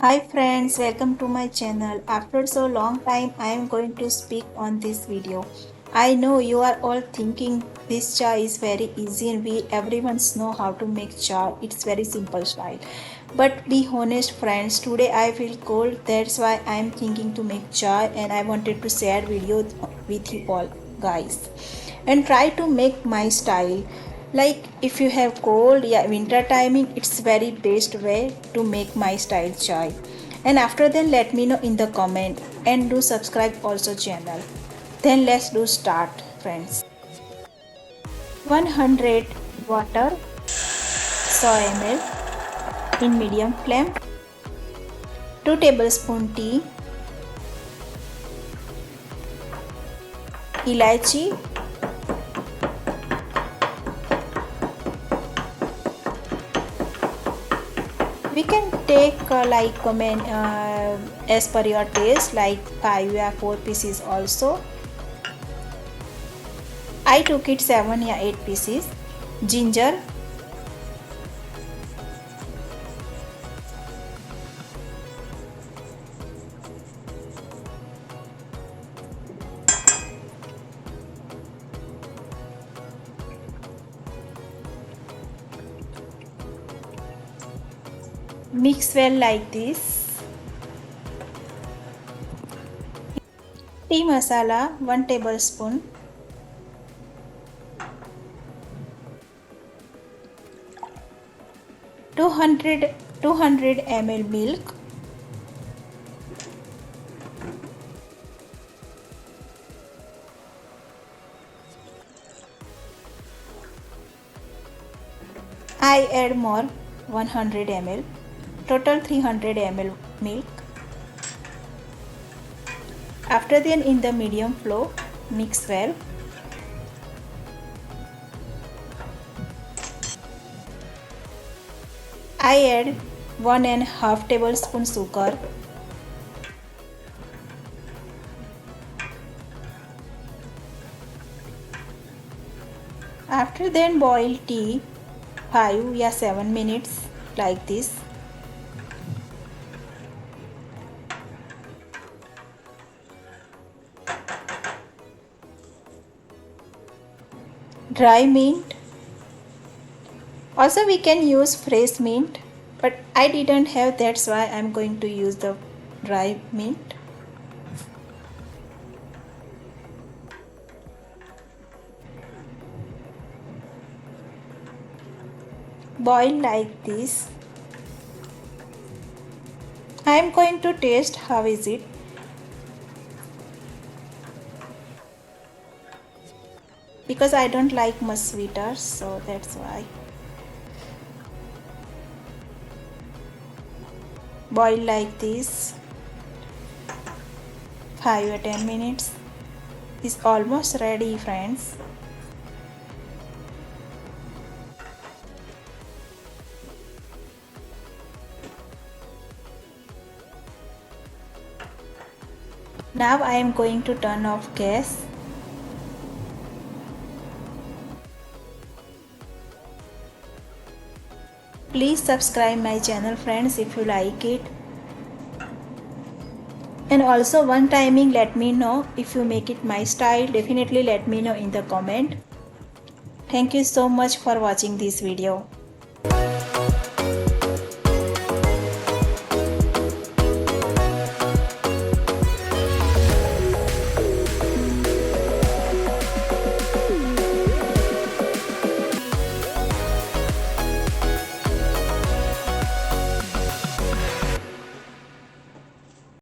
Hi friends, welcome to my channel. After so long time, I am going to speak on this video. I know you are all thinking this chai is very easy and we everyone know how to make chai. It's very simple style. But be honest friends, today I feel cold. That's why I am thinking to make chai and I wanted to share video with you all guys. And try to make my style. Like if you have cold, yeah, winter timing, it's very best way to make my style chai. And after then let me know in the comment and do subscribe also channel. Then let's do start friends. 100 water 100 ml in medium flame. 2 tablespoon tea. Elaichi. We can take as per your taste, like 5 or 4 pieces also. I took it 7 or 8 pieces. Ginger. Mix well like this. Tea masala 1 tablespoon. 200 ml milk. I add more 100 ml. Total 300 ml milk. After then in the medium flow, mix well. I add 1.5 tablespoon sugar. After then boil tea 5 or 7 minutes like this. Dry mint. Also we can use fresh mint, but I didn't have, that's why I'm going to use the dry mint. Boil like this. I am going to taste how is it. Because I don't like much sweeter, so that's why. Boil like this 5 or 10 minutes. It's almost ready friends. Now I am going to turn off gas. Please subscribe my channel friends if you like it. And also one timing, let me know if you make it my style. Definitely let me know in the comment. Thank you so much for watching this video.